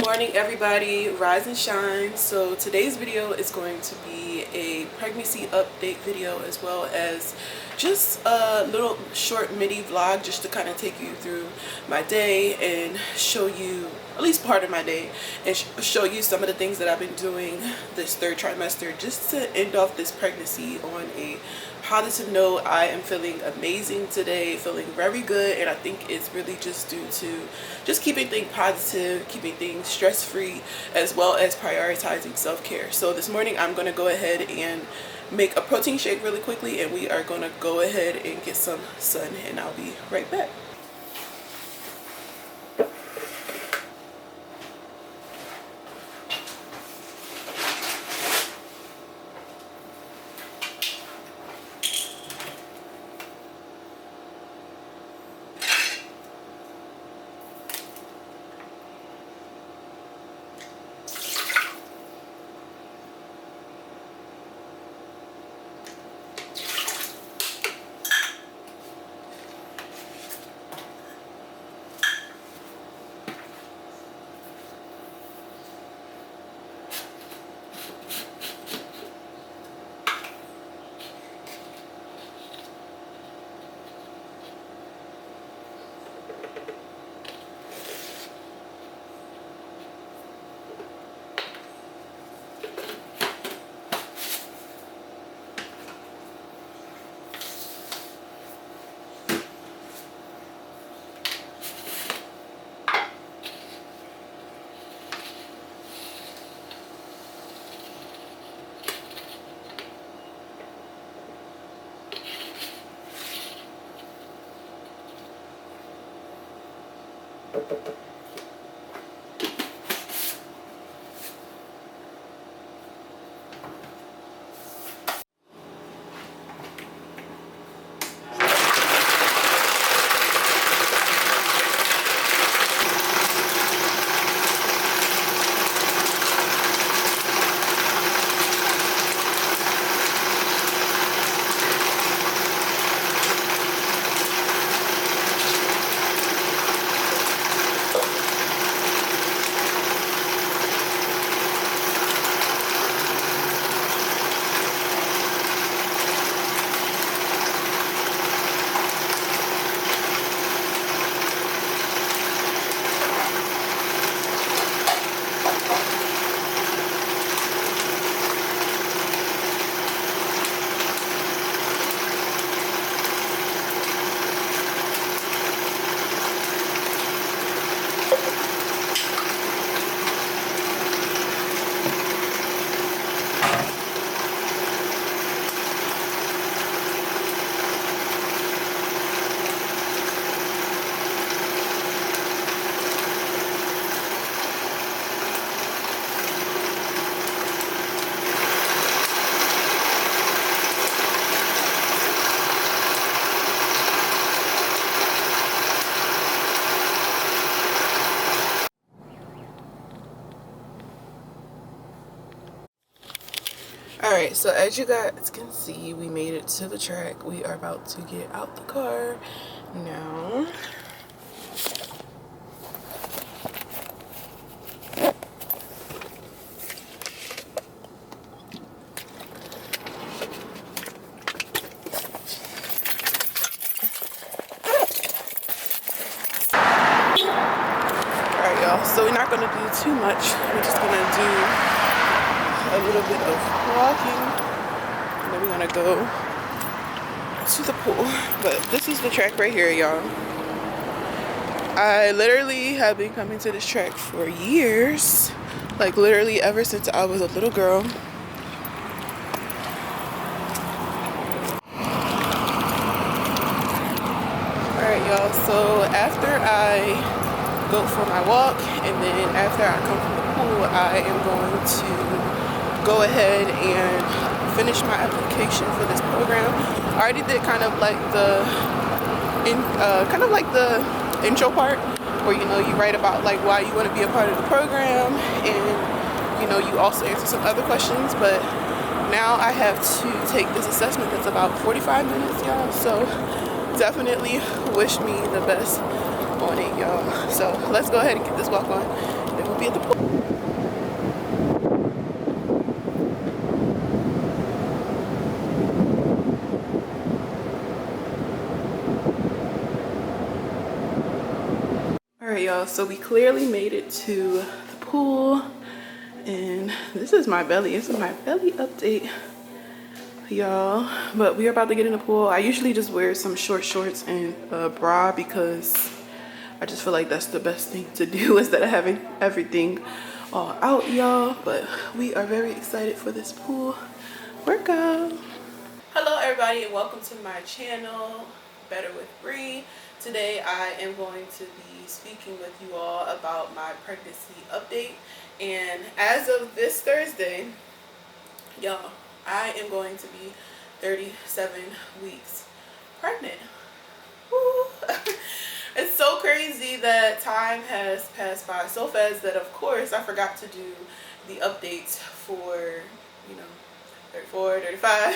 Morning everybody, rise and shine. So today's video is going to be a pregnancy update video as well as just a little short mini vlog just to kind of take you through my day and show you at least part of my day and show you some of the things that I've been doing this third trimester just to end off this pregnancy on a positive note. I am feeling amazing today, feeling very good, and I think it's really just due to just keeping things positive, keeping things stress-free, as well as prioritizing self-care. So this morning I'm going to go ahead and make a protein shake really quickly, and we are going to go ahead and get some sun, and I'll be right back. Alright, so as you guys can see, we made it to the track. We are about to get out the car now. Alright y'all, so we're not going to do too much. We're just going to do a little bit of walking, and then we're gonna go to the pool. But this is the track right here, y'all. I literally have been coming to this track for years, like literally ever since I was a little girl. Alright y'all, so after I go for my walk and then after I come from the pool, I am going to go ahead and finish my application for this program. I already did kind of like the intro part where you write about like why you want to be a part of the program, and you also answer some other questions. But now I have to take this assessment that's about 45 minutes, y'all, so definitely wish me the best on it, y'all. So let's go ahead and get this walk on, and then we'll be at the pool. All right, y'all, so we clearly made it to the pool, and this is my belly. This is my belly update, y'all. But we're about to get in the pool. I usually just wear some short shorts and a bra because I just feel like that's the best thing to do instead of having everything all out, y'all. But we are very excited for this pool workout. Hello everybody, and welcome to my channel, Better with Bree. Today I am going to be speaking with you all about my pregnancy update. And as of this Thursday, y'all, I am going to be 37 weeks pregnant. Woo. It's so crazy that time has passed by so fast that of course I forgot to do the updates for, you know, 34, 35,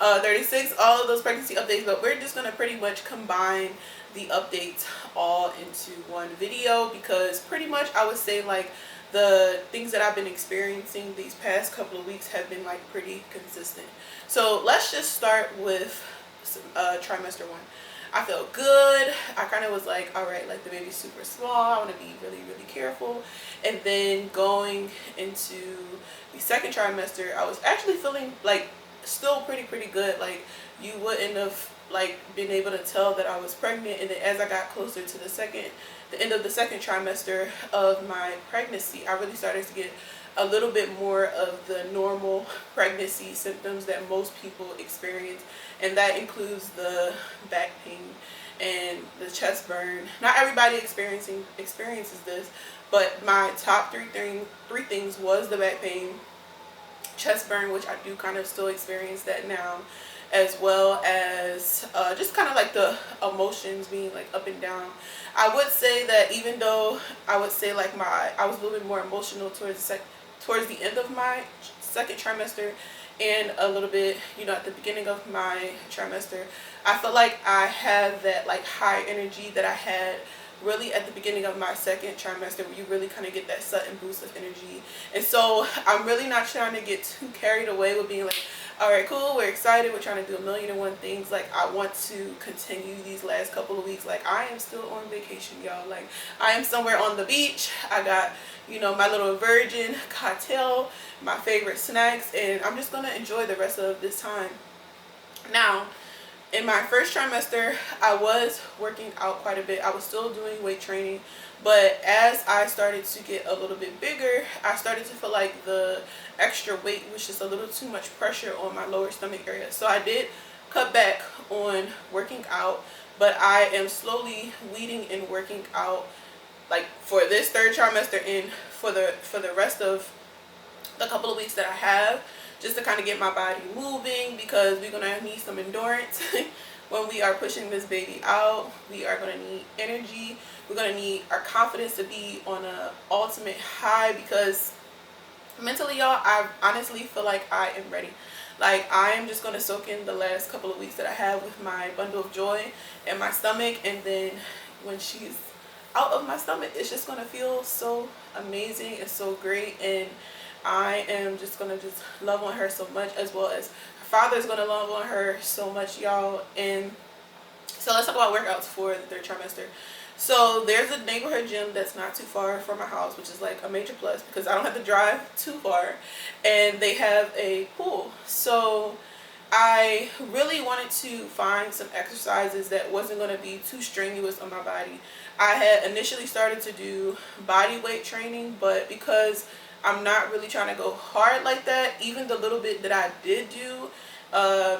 36, all of those pregnancy updates, but we're just gonna pretty much combine the updates all into one video because pretty much I would say like the things that I've been experiencing these past couple of weeks have been like pretty consistent. So let's just start with trimester 1. I felt good. I kind of was like, all right, like the baby's super small. I want to be really, really careful. And then going into the second trimester, I was actually feeling like still pretty good. Like you wouldn't have like been able to tell that I was pregnant. And then as I got closer to the end of the second trimester of my pregnancy, I really started to get a little bit more of the normal pregnancy symptoms that most people experience, and that includes the back pain and the chest burn. Not everybody experiences this, but my top three things was the back pain, chest burn, which I do kind of still experience that now, as well as just kind of like the emotions being like up and down. I would say that even though I would say like I was a little bit more emotional towards the end of my second trimester and a little bit, you know, at the beginning of my trimester, I felt like I had that like high energy that I had really at the beginning of my second trimester, where you really kind of get that sudden boost of energy. And so I'm really not trying to get too carried away with being like, all right, cool, we're excited, we're trying to do a million and one things. Like I want to continue these last couple of weeks. Like I am still on vacation, y'all. Like I am somewhere on the beach. I got, you know, my little virgin cocktail, my favorite snacks, and I'm just gonna enjoy the rest of this time. Now, in my first trimester, I was working out quite a bit. I was still doing weight training, but as I started to get a little bit bigger, I started to feel like the extra weight was just a little too much pressure on my lower stomach area. So I did cut back on working out, but I am slowly weeding and working out like for this third trimester and for the rest of the couple of weeks that I have, just to kind of get my body moving, because we're gonna need some endurance when we are pushing this baby out. We are gonna need energy. We're gonna need our confidence to be on a ultimate high, because mentally, y'all, I honestly feel like I am ready. Like I am just gonna soak in the last couple of weeks that I have with my bundle of joy in my stomach, and then when she's out of my stomach, it's just gonna feel so amazing and so great. And I am just gonna just love on her so much, as well as her father's gonna love on her so much, y'all. And so let's talk about workouts for the third trimester. So there's a neighborhood gym that's not too far from my house, which is like a major plus because I don't have to drive too far, and they have a pool. So I really wanted to find some exercises that wasn't going to be too strenuous on my body. I had initially started to do body weight training, but because I'm not really trying to go hard like that, even the little bit that I did do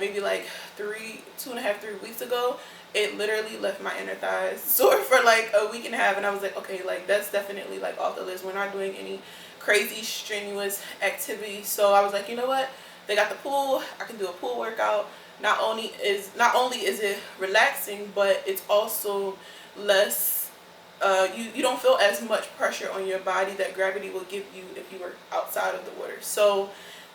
maybe like 2.5, 3 weeks ago, it literally left my inner thighs sore for like a week and a half. And I was like, okay, like that's definitely like off the list. We're not doing any crazy strenuous activity. So I was like, you know what, they got the pool, I can do a pool workout. Not only is it relaxing, but it's also less you don't feel as much pressure on your body that gravity will give you if you were outside of the water. So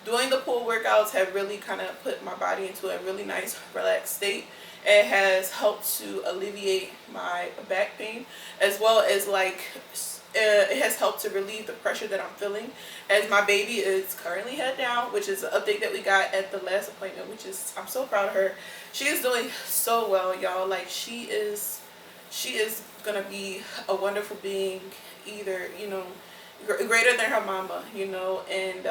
doing the pool workouts have really kind of put my body into a really nice relaxed state. It has helped to alleviate my back pain, as well as like it has helped to relieve the pressure that I'm feeling as my baby is currently head down, which is an update that we got at the last appointment, which is, I'm so proud of her. She is doing so well, y'all. Like she is gonna be a wonderful being, either, you know, greater than her mama, you know. And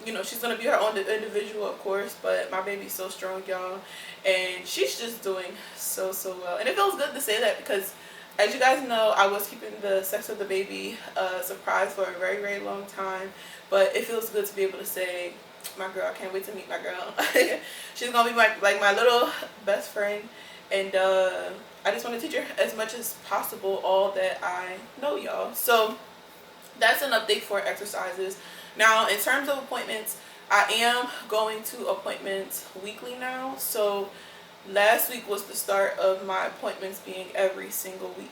you know, she's gonna be her own individual, of course, but my baby's so strong, y'all, and she's just doing so well. And it feels good to say that because, as you guys know, I was keeping the sex of the baby surprise for a very long time, but it feels good to be able to say, my girl, I can't wait to meet my girl. She's gonna be my little best friend, and I just want to teach her as much as possible all that I know, y'all. So that's an update for exercises. Now, in terms of appointments, I am going to appointments weekly now. So last week was the start of my appointments being every single week.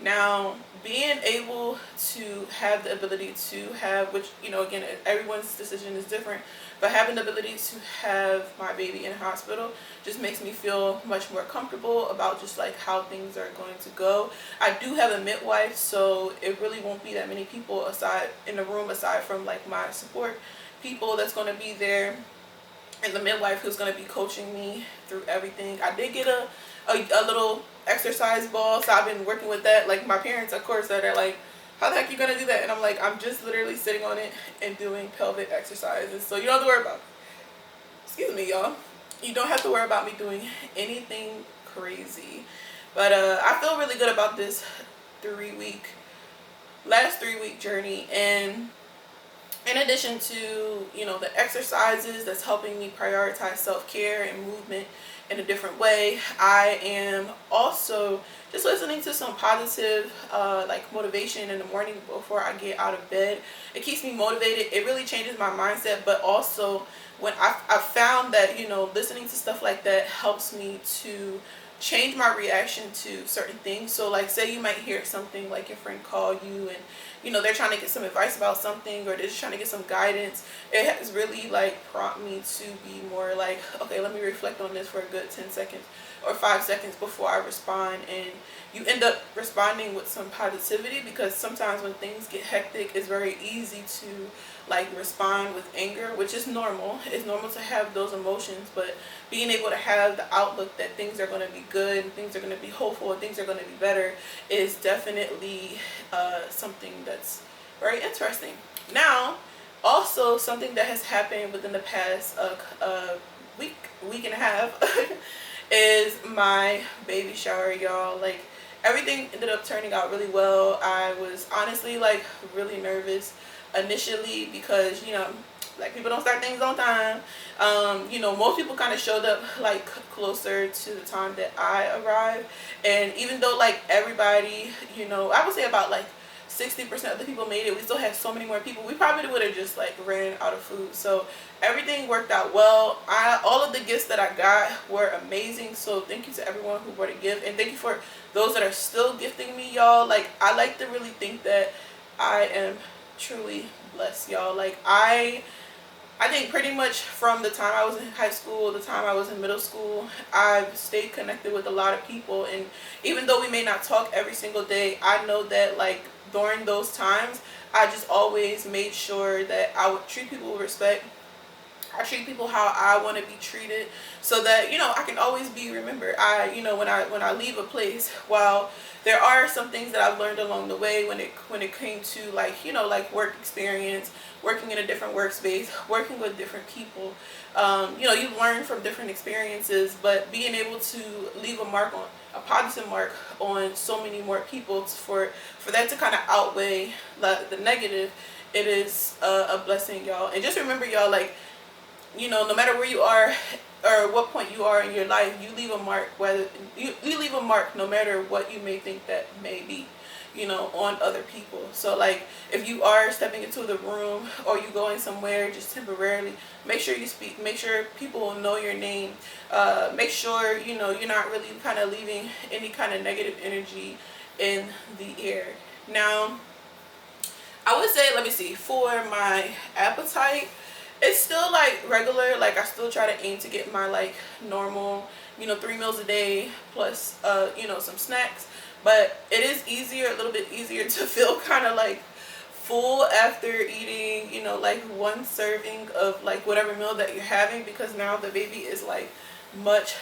Now, being able to have the ability to have, which, you know, again, everyone's decision is different, but having the ability to have my baby in hospital just makes me feel much more comfortable about just like how things are going to go. I do have a midwife, so it really won't be that many people aside in the room aside from like my support people that's going to be there, and the midwife who's going to be coaching me through everything. I did get a little exercise ball, so I've been working with that. Like, my parents, of course, that are like, how the heck you gonna do that? And I'm like, I'm just literally sitting on it and doing pelvic exercises. So you don't have to worry about, excuse me, y'all, you don't have to worry about me doing anything crazy. But I feel really good about this last 3 week journey. And in addition to, you know, the exercises that's helping me prioritize self-care and movement in a different way, I am also just listening to some positive like motivation in the morning before I get out of bed. It keeps me motivated. It really changes my mindset. But also, when I found that, you know, listening to stuff like that helps me to change my reaction to certain things. So like, say you might hear something, like your friend call you and, you know, they're trying to get some advice about something, or they're just trying to get some guidance. It has really like prompted me to be more like, okay, let me reflect on this for a good 10 seconds or 5 seconds before I respond. And you end up responding with some positivity, because sometimes when things get hectic, it's very easy to like respond with anger, which is normal. It's normal to have those emotions, but being able to have the outlook that things are going to be good and things are going to be hopeful and things are going to be better is definitely something that's very interesting. Now, also something that has happened within the past week and a half is my baby shower, y'all. Like, everything ended up turning out really well. I was honestly like really nervous initially because, you know, like, people don't start things on time. You know, most people kind of showed up like closer to the time that I arrived, and even though like everybody, you know, I would say about like 60% of the people made it, we still had so many more people. We probably would have just like ran out of food. So everything worked out well. All of the gifts that I got were amazing. So thank you to everyone who brought a gift, and thank you for those that are still gifting me, y'all. Like, I like to really think that I am truly blessed, y'all. Like, I think pretty much from the time I was in high school, the time I was in middle school, I've stayed connected with a lot of people. And even though we may not talk every single day, I know that like during those times, I just always made sure that I would treat people with respect. I treat people how I want to be treated, so that, you know, I can always be remembered. You know, when I leave a place, while there are some things that I've learned along the way when it came to like, you know, like work experience, working in a different workspace, working with different people. You know, you learn from different experiences, but being able to leave a positive mark on so many more people, for that to kind of outweigh the negative, it is a blessing, y'all. And just remember, y'all, like, you know, no matter where you are or what point you are in your life, you leave a mark. Whether you leave a mark, no matter what you may think that may be, you know, on other people. So like, if you are stepping into the room or you going somewhere just temporarily, make sure you speak. Make sure people know your name. Make sure, you know, you're not really kind of leaving any kind of negative energy in the air. Now, I would say, let me see, for my appetite, it's still like regular. Like, I still try to aim to get my like normal, you know, 3 meals a day plus you know, some snacks. But it is a little bit easier to feel kind of like full after eating, you know, like 1 serving of like whatever meal that you're having, because now the baby is like much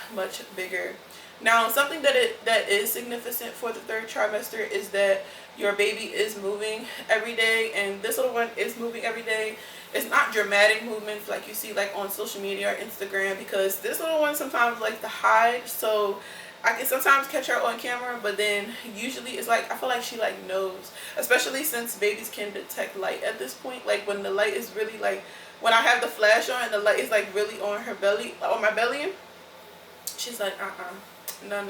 bigger. Now, something that is significant for the third trimester is that your baby is moving every day, and this little one is moving every day. It's not dramatic movements like you see like on social media or Instagram, because this little one sometimes likes to hide, so I can sometimes catch her on camera, but then usually it's like I feel like she like knows, especially since babies can detect light at this point. Like when the light is really like, when I have the flash on and the light is like really on her belly, on my belly, she's like no.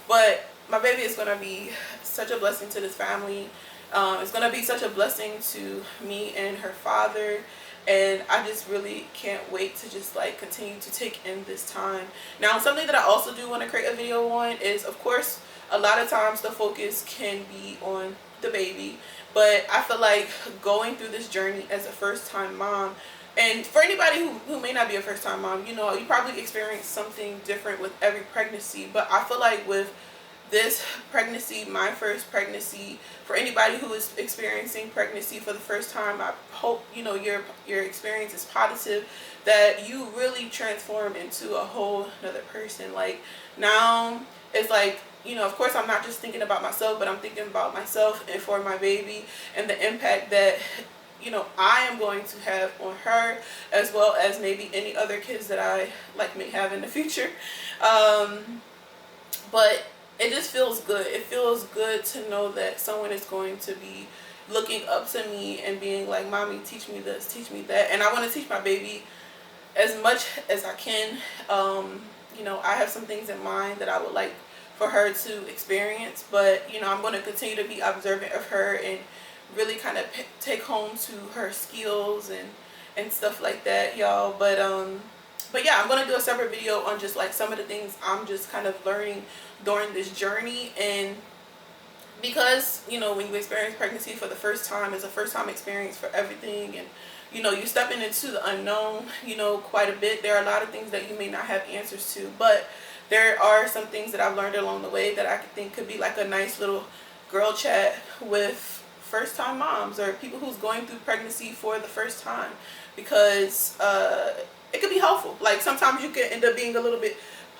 But my baby is gonna be such a blessing to this family. It's gonna be such a blessing to me and her father, and I just really can't wait to just like continue to take in this time. Now, something that I also do want to create a video on is, of course, a lot of times the focus can be on the baby, but I feel like going through this journey as a first-time mom, and for anybody who may not be a first-time mom, you know, you probably experience something different with every pregnancy, but I feel like with this pregnancy, my first pregnancy, for anybody who is experiencing pregnancy for the first time, I hope, you know, your experience is positive, that you really transform into a whole another person. Like now it's like, you know, of course I'm not just thinking about myself, but I'm thinking about myself and for my baby, and the impact that, you know, I am going to have on her, as well as maybe any other kids that I like may have in the future. But it just feels good. It feels good to know that someone is going to be looking up to me and being like, mommy, teach me this, teach me that. And I want to teach my baby as much as I can. You know, I have some things in mind that I would like for her to experience, but you know, I'm going to continue to be observant of her and really kind of take home to her skills and stuff like that, y'all. But yeah, I'm going to do a separate video on just like some of the things I'm just kind of learning during this journey. And because, you know, when you experience pregnancy for the first time, it's a first time experience for everything, and you know, you're stepping into the unknown, you know, quite a bit. There are a lot of things that you may not have answers to, but there are some things that I've learned along the way that I think could be like a nice little girl chat with first time moms or people who's going through pregnancy for the first time, because it could be helpful. Like sometimes you can end up being a little bit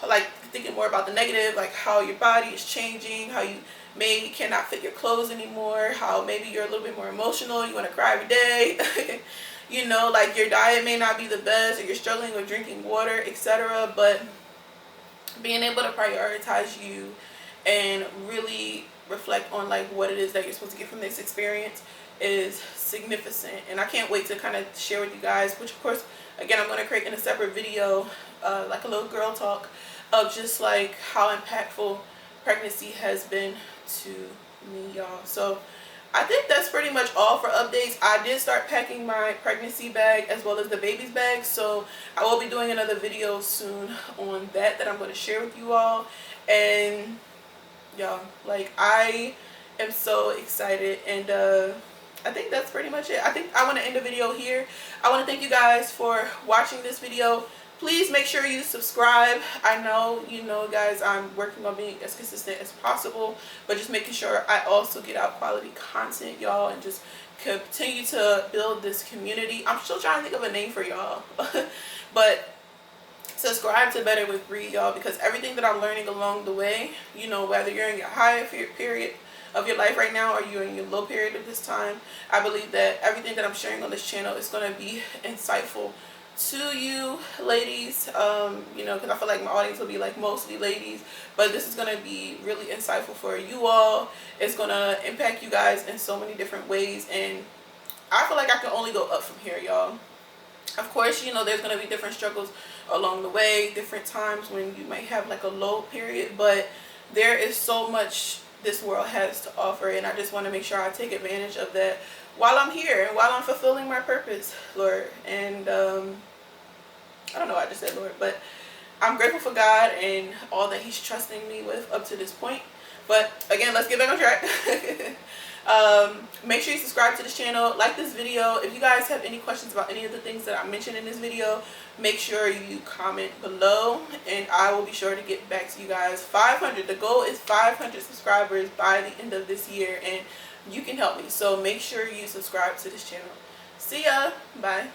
like thinking more about the negative, like how your body is changing, how you maybe cannot fit your clothes anymore, how maybe you're a little bit more emotional, you want to cry every day. You know, like your diet may not be the best, or you're struggling with drinking water, etc. But being able to prioritize you and really reflect on like what it is that you're supposed to get from this experience is significant. And I can't wait to kind of share with you guys, which of course, again, I'm going to create in a separate video, like a little girl talk of just like how impactful pregnancy has been to me, y'all. So I think that's pretty much all for updates. I did start packing my pregnancy bag as well as the baby's bag, so I will be doing another video soon on that I'm going to share with you all. And y'all, like, I am so excited, and I think that's pretty much it. I think I want to end the video here. I want to thank you guys for watching this video. Please make sure you subscribe. I know, you know, guys, I'm working on being as consistent as possible, but just making sure I also get out quality content, y'all, and just continue to build this community. I'm still trying to think of a name for y'all. But subscribe to Better with Bree, y'all, because everything that I'm learning along the way, you know, whether you're in your high period of your life right now or you're in your low period of this time, I believe that everything that I'm sharing on this channel is going to be insightful to you ladies, you know, because I feel like my audience will be like mostly ladies, but this is going to be really insightful for you all. It's going to impact you guys in so many different ways, and I feel like I can only go up from here, y'all. Of course, you know, there's going to be different struggles along the way, different times when you might have like a low period, but there is so much this world has to offer, and I just want to make sure I take advantage of that while I'm here and while I'm fulfilling my purpose, Lord. And I don't know why I just said Lord, but I'm grateful for God and all that he's trusting me with up to this point. But again, let's get back on track. Make sure you subscribe to this channel, like this video. If you guys have any questions about any of the things that I mentioned in this video, make sure you comment below, and I will be sure to get back to you guys. 500, the goal is 500 subscribers by the end of this year, and you can help me, so make sure you subscribe to this channel. See ya. Bye.